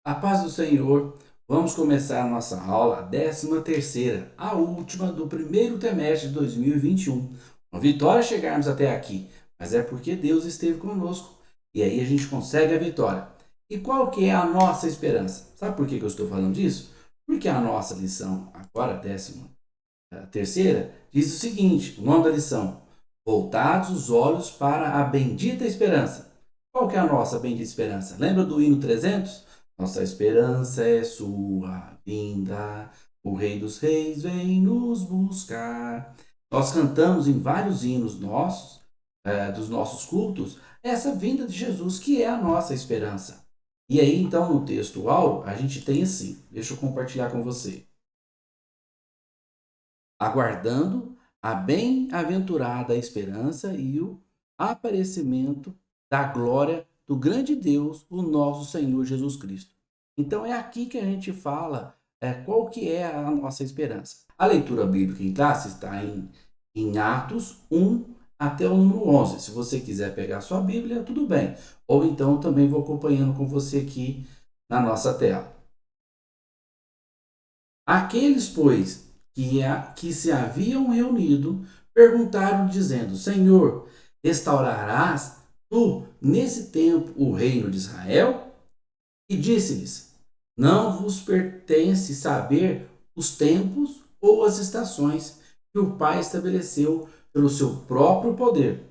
A paz do Senhor. Vamos começar a nossa aula, a 13ª, a última do primeiro trimestre de 2021. Uma vitória chegarmos até aqui, mas é porque Deus esteve conosco e aí a gente consegue a vitória. E qual que é a nossa esperança? Sabe por que eu estou falando disso? Porque a nossa lição, agora, 13ª, diz o seguinte, o nome da lição: voltados os olhos para a bendita esperança. Qual que é a nossa bendita esperança? Lembra do hino 300? Nossa esperança é sua vinda, o Rei dos Reis vem nos buscar. Nós cantamos em vários hinos nossos, dos nossos cultos, essa vinda de Jesus, que é a nossa esperança. E aí, então, no texto áureo, a gente tem assim, deixa eu compartilhar com você. Aguardando a bem-aventurada esperança e o aparecimento da glória do grande Deus, o nosso Senhor Jesus Cristo. Então é aqui que a gente fala qual que é a nossa esperança. A leitura bíblica em classe está em Atos 1 até o número 11. Se você quiser pegar sua Bíblia, tudo bem. Ou então também vou acompanhando com você aqui na nossa tela. Aqueles, pois, que se haviam reunido, perguntaram, dizendo: Senhor, restaurarás tu nesse tempo o reino de Israel? E disse-lhes: Não vos pertence saber os tempos ou as estações que o Pai estabeleceu pelo seu próprio poder,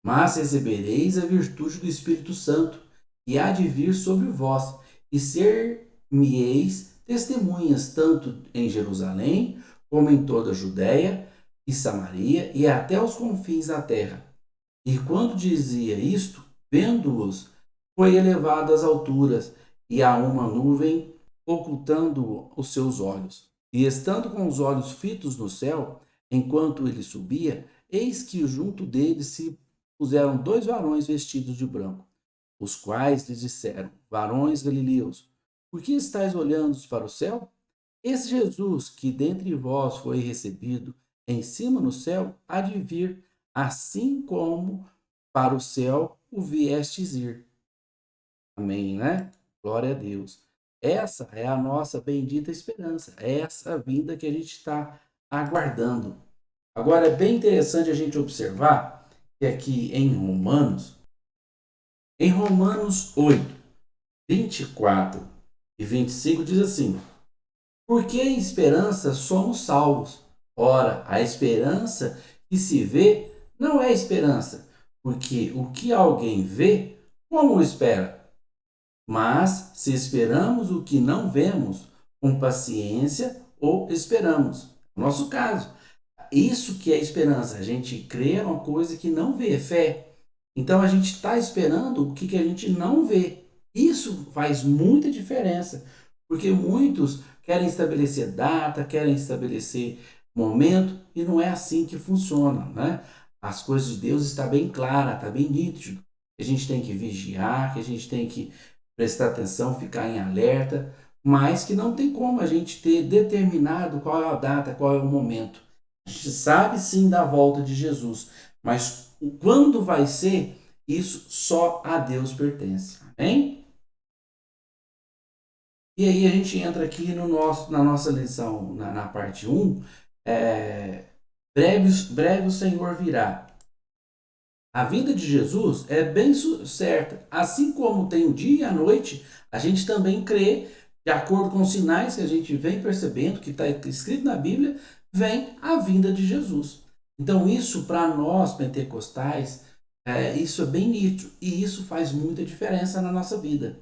mas recebereis a virtude do Espírito Santo, que há de vir sobre vós, e ser-me-eis testemunhas tanto em Jerusalém, como em toda a Judéia e Samaria, e até os confins da terra. E quando dizia isto, vendo-os, foi elevado às alturas, e a uma nuvem ocultando os seus olhos. E estando com os olhos fitos no céu, enquanto ele subia, eis que junto dele se puseram dois varões vestidos de branco, os quais lhes disseram: Varões galileus, por que estáis olhando para o céu? Esse Jesus que dentre vós foi recebido em cima no céu, há de vir, assim como para o céu o viestes ir. Amém, né? Glória a Deus. Essa é a nossa bendita esperança. É essa vinda que a gente está aguardando. Agora é bem interessante a gente observar que aqui em Romanos 8, 24 e 25 diz assim: Porque em esperança somos salvos. Ora, a esperança que se vê não é esperança, porque o que alguém vê, como o espera? Mas se esperamos o que não vemos, com paciência ou esperamos. No nosso caso, isso que é esperança. A gente crê uma coisa que não vê, fé. Então a gente está esperando o que a gente não vê. Isso faz muita diferença, porque muitos querem estabelecer data, querem estabelecer momento, e não é assim que funciona, né? As coisas de Deus estão bem claras, está bem nítido. A gente tem que vigiar, que a gente tem que prestar atenção, ficar em alerta, mas que não tem como a gente ter determinado qual é a data, qual é o momento. A gente sabe sim da volta de Jesus, mas quando vai ser, isso só a Deus pertence. Amém? E aí a gente entra aqui na nossa lição, na parte 1, breve o Senhor virá. A vinda de Jesus é bem certa. Assim como tem o dia e a noite, a gente também crê, de acordo com os sinais que a gente vem percebendo, que está escrito na Bíblia, vem a vinda de Jesus. Então, isso para nós pentecostais, isso é bem nítido e isso faz muita diferença na nossa vida.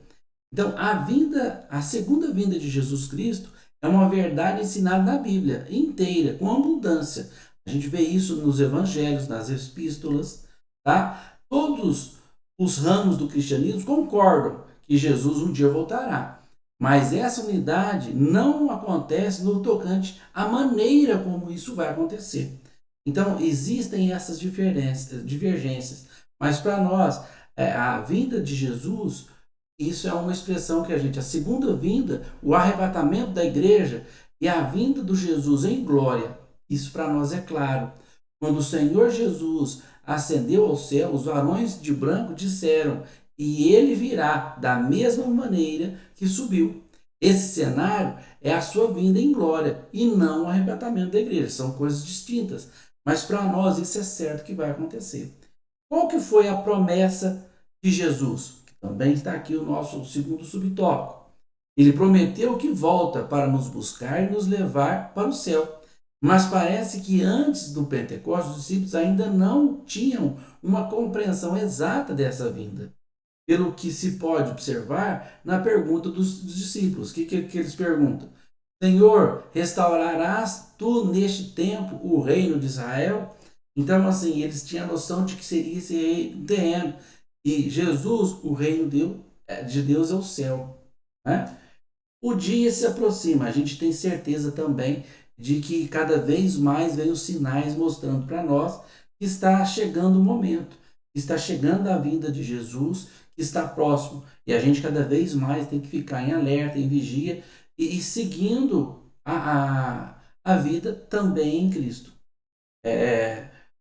Então, a segunda vinda de Jesus Cristo é uma verdade ensinada na Bíblia inteira, com abundância. A gente vê isso nos evangelhos, nas epístolas, tá? Todos os ramos do cristianismo concordam que Jesus um dia voltará. Mas essa unidade não acontece no tocante à maneira como isso vai acontecer. Então, existem essas divergências. Mas para nós, a vinda de Jesus, isso é uma expressão que a segunda vinda, o arrebatamento da igreja e a vinda do Jesus em glória, isso para nós é claro. Quando o Senhor Jesus ascendeu ao céu, os varões de branco disseram: e ele virá da mesma maneira que subiu. Esse cenário é a sua vinda em glória e não o arrebatamento da igreja. São coisas distintas. Mas para nós isso é certo que vai acontecer. Qual que foi a promessa de Jesus? Que também está aqui o nosso segundo subtópico. Ele prometeu que volta para nos buscar e nos levar para o céu. Mas parece que antes do Pentecostes, os discípulos ainda não tinham uma compreensão exata dessa vinda. Pelo que se pode observar na pergunta dos discípulos. O que eles perguntam? Senhor, restaurarás tu neste tempo o reino de Israel? Então, assim, eles tinham a noção de que seria esse reino terreno. E Jesus, o reino de Deus é o céu. Né? O dia se aproxima, a gente tem certeza também de que cada vez mais vem os sinais mostrando para nós que está chegando o momento, que está chegando a vinda de Jesus, que está próximo. E a gente cada vez mais tem que ficar em alerta, em vigia e seguindo a vida também em Cristo.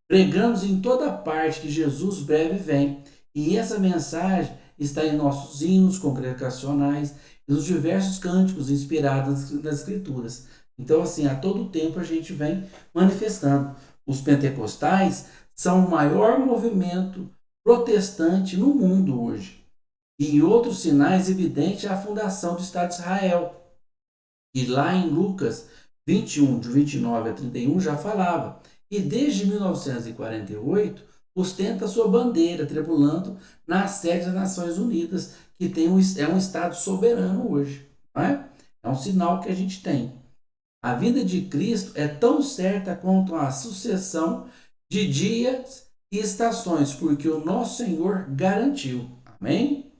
Pregamos em toda parte que Jesus breve vem. E essa mensagem está em nossos hinos congregacionais e nos diversos cânticos inspirados nas Escrituras. Então, assim, a todo tempo a gente vem manifestando. Os pentecostais são o maior movimento protestante no mundo hoje. E em outros sinais evidente é a fundação do Estado de Israel. E lá em Lucas 21, de 29 a 31, já falava. E desde 1948, ostenta sua bandeira, tripulando na sede das Nações Unidas, que é um Estado soberano hoje. Não é? É um sinal que a gente tem. A vinda de Cristo é tão certa quanto a sucessão de dias e estações, porque o nosso Senhor garantiu. Amém?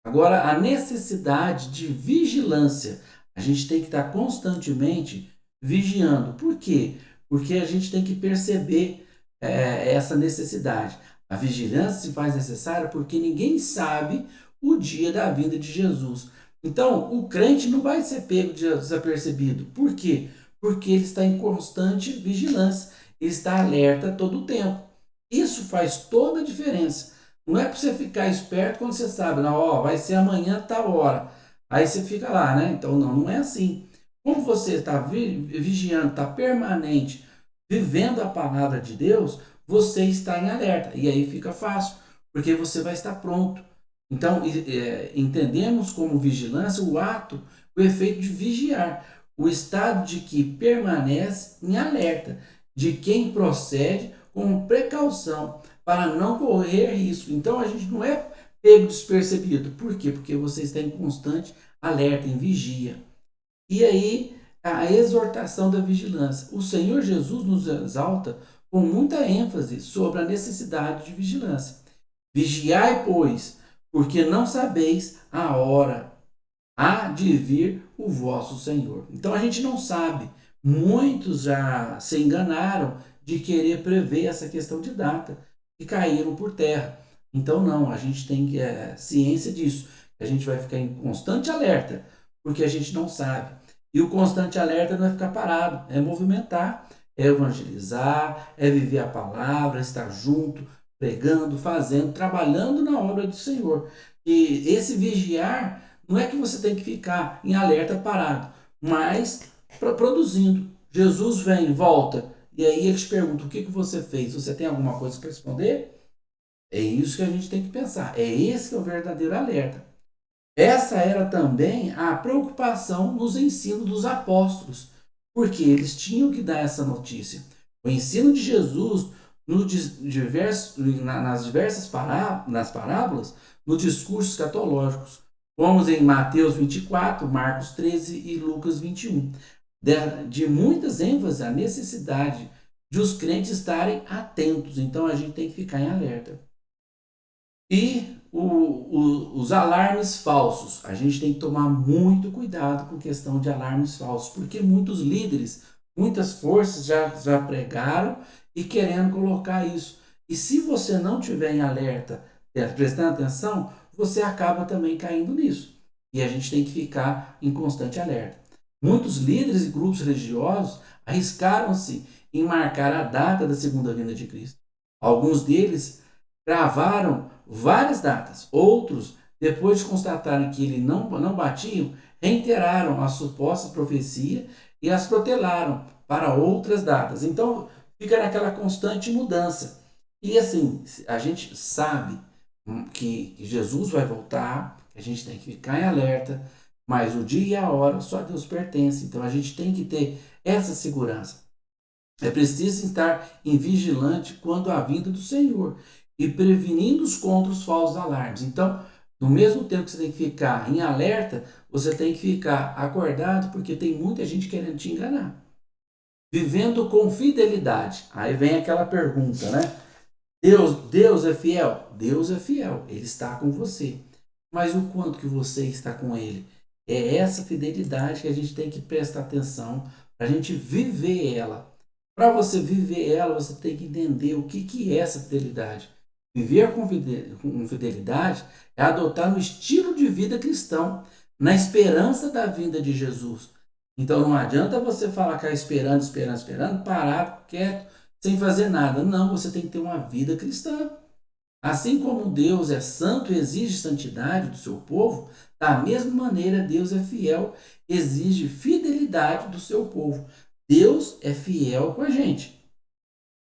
Agora, a necessidade de vigilância. A gente tem que estar constantemente vigiando. Por quê? Porque a gente tem que perceber essa necessidade. A vigilância se faz necessária porque ninguém sabe o dia da vinda de Jesus. Então, o crente não vai ser pego desapercebido. Por quê? Porque ele está em constante vigilância. Ele está alerta todo o tempo. Isso faz toda a diferença. Não é para você ficar esperto quando você sabe, não, ó, vai ser amanhã tal hora. Aí você fica lá, né? Então não é assim. Como você está vigiando, está permanente, vivendo a palavra de Deus, você está em alerta. E aí fica fácil, porque você vai estar pronto. Então, entendemos como vigilância o ato, o efeito de vigiar, o estado de que permanece em alerta, de quem procede com precaução, para não correr risco. Então, a gente não é pego despercebido. Por quê? Porque você está em constante alerta, em vigia. E aí, a exortação da vigilância. O Senhor Jesus nos exalta com muita ênfase sobre a necessidade de vigilância. Vigiai, pois, porque não sabeis a hora há de vir o vosso Senhor. Então a gente não sabe. Muitos já se enganaram de querer prever essa questão de data e caíram por terra. Então não, a gente tem ciência disso. A gente vai ficar em constante alerta, porque a gente não sabe. E o constante alerta não é ficar parado, é movimentar, é evangelizar, é viver a palavra, estar junto, pregando, fazendo, trabalhando na obra do Senhor. E esse vigiar não é que você tem que ficar em alerta parado, mas produzindo. Jesus vem, volta, e aí ele te pergunta: o que você fez? Você tem alguma coisa para responder? É isso que a gente tem que pensar. É esse que é o verdadeiro alerta. Essa era também a preocupação nos ensinos dos apóstolos, porque eles tinham que dar essa notícia. O ensino de Jesus nas diversas nas parábolas, nos discursos escatológicos, como em Mateus 24, Marcos 13 e Lucas 21. De muitas ênfases a necessidade de os crentes estarem atentos. Então a gente tem que ficar em alerta. E os alarmes falsos. A gente tem que tomar muito cuidado com a questão de alarmes falsos, porque muitos líderes, muitas forças já pregaram e querendo colocar isso. E se você não tiver em alerta, prestando atenção, você acaba também caindo nisso. E a gente tem que ficar em constante alerta. Muitos líderes e grupos religiosos arriscaram-se em marcar a data da segunda vinda de Cristo. Alguns deles gravaram várias datas. Outros, depois de constatarem que ele não batiam, reiteraram a suposta profecia e as protelaram para outras datas. Então, fica naquela constante mudança. E assim, a gente sabe que Jesus vai voltar, que a gente tem que ficar em alerta, mas o dia e a hora só a Deus pertence. Então, a gente tem que ter essa segurança. É preciso estar em vigilante quando a vinda do Senhor e prevenindo-os contra os falsos alarmes. Então, no mesmo tempo que você tem que ficar em alerta, você tem que ficar acordado, porque tem muita gente querendo te enganar. Vivendo com fidelidade. Aí vem aquela pergunta, né? Deus é fiel? Deus é fiel, Ele está com você. Mas o quanto que você está com Ele? É essa fidelidade que a gente tem que prestar atenção para a gente viver ela. Para você viver ela, você tem que entender o que é essa fidelidade. Viver com fidelidade é adotar um estilo de vida cristão, na esperança da vinda de Jesus. Então não adianta você falar que esperando, parado, quieto, sem fazer nada. Não, você tem que ter uma vida cristã. Assim como Deus é santo e exige santidade do seu povo, da mesma maneira Deus é fiel, exige fidelidade do seu povo. Deus é fiel com a gente.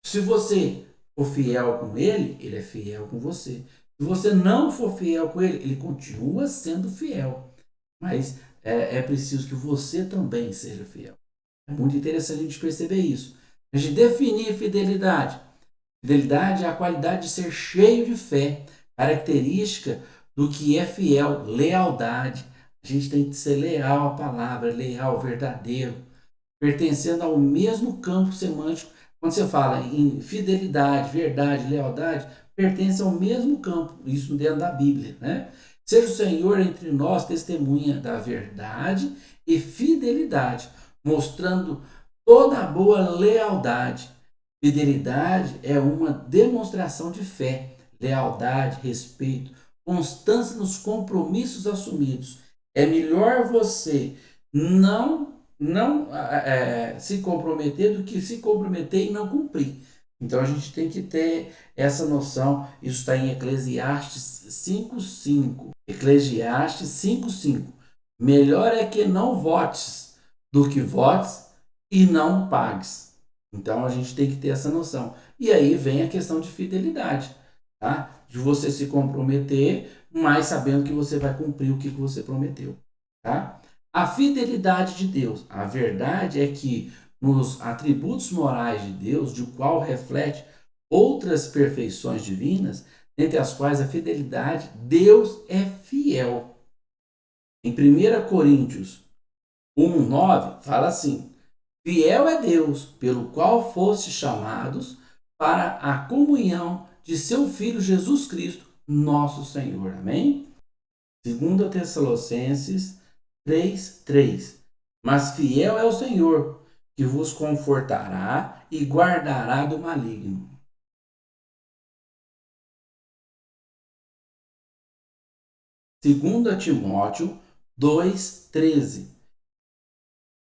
Se você for fiel com Ele, Ele é fiel com você. Se você não for fiel com Ele, Ele continua sendo fiel. Mas é preciso que você também seja fiel. É muito interessante a gente perceber isso. A gente definir fidelidade. Fidelidade é a qualidade de ser cheio de fé, característica do que é fiel, lealdade. A gente tem que ser leal à palavra, leal, verdadeiro, pertencendo ao mesmo campo semântico. Quando você fala em fidelidade, verdade, lealdade, pertence ao mesmo campo, isso dentro da Bíblia, né? Seja o Senhor entre nós testemunha da verdade e fidelidade, mostrando toda a boa lealdade. Fidelidade é uma demonstração de fé, lealdade, respeito, constância nos compromissos assumidos. É melhor você não se comprometer do que se comprometer e não cumprir. Então a gente tem que ter essa noção. Isso está em Eclesiastes 5:5. Eclesiastes 5:5. Melhor é que não votes do que votes e não pagues. Então a gente tem que ter essa noção. E aí vem a questão de fidelidade, tá? De você se comprometer, mas sabendo que você vai cumprir o que você prometeu, tá? A fidelidade de Deus. A verdade é que nos atributos morais de Deus, de qual reflete outras perfeições divinas, entre as quais a fidelidade, Deus é fiel. Em 1 Coríntios 1:9 fala assim: fiel é Deus, pelo qual fostes chamados para a comunhão de seu Filho Jesus Cristo, nosso Senhor. Amém? 2 Tessalonicenses 3:3. Mas fiel é o Senhor, que vos confortará e guardará do maligno. 2 Timóteo 2:13.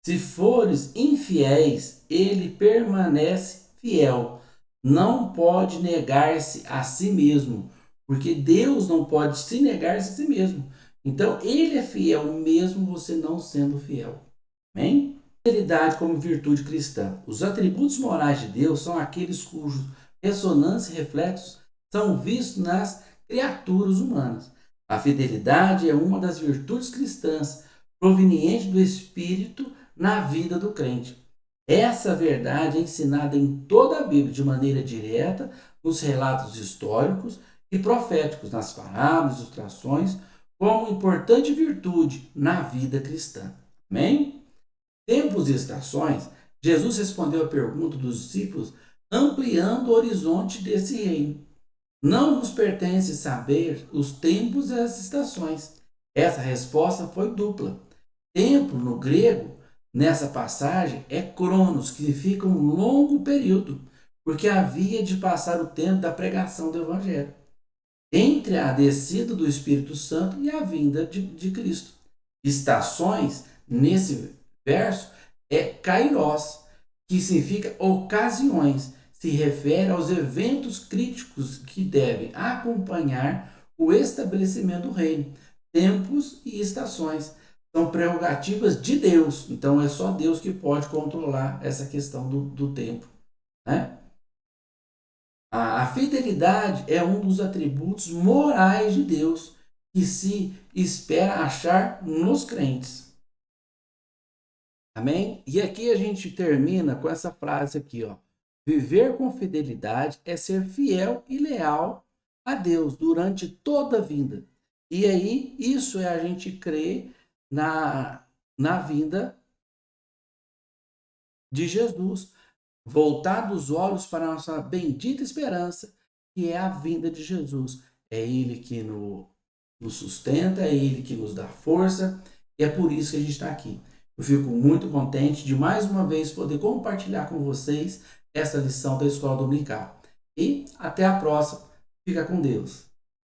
Se fores infiéis, ele permanece fiel. Não pode negar-se a si mesmo, porque Deus não pode se negar-se a si mesmo. Então, ele é fiel mesmo você não sendo fiel. Amém? Fidelidade como virtude cristã. Os atributos morais de Deus são aqueles cujos ressonância e reflexos são vistos nas criaturas humanas. A fidelidade é uma das virtudes cristãs proveniente do Espírito na vida do crente. Essa verdade é ensinada em toda a Bíblia de maneira direta, nos relatos históricos e proféticos, nas parábolas, ilustrações, como importante virtude na vida cristã. Amém? Tempos e estações, Jesus respondeu à pergunta dos discípulos, ampliando o horizonte desse reino. Não nos pertence saber os tempos e as estações. Essa resposta foi dupla. Tempo, no grego, nessa passagem, é cronos, que significa um longo período, porque havia de passar o tempo da pregação do Evangelho, entre a descida do Espírito Santo e a vinda de Cristo. Estações, nesse verso, é kairos, que significa ocasiões, se refere aos eventos críticos que devem acompanhar o estabelecimento do reino, tempos e estações. São prerrogativas de Deus, então é só Deus que pode controlar essa questão do tempo, né? A fidelidade é um dos atributos morais de Deus que se espera achar nos crentes. Amém? E aqui a gente termina com essa frase aqui, ó. Viver com fidelidade é ser fiel e leal a Deus durante toda a vida. E aí, isso é a gente crer na vinda de Jesus. Voltar os olhos para a nossa bendita esperança, que é a vinda de Jesus. É Ele que nos sustenta, é Ele que nos dá força, e é por isso que a gente está aqui. Eu fico muito contente de mais uma vez poder compartilhar com vocês essa lição da Escola Dominical. E até a próxima. Fica com Deus.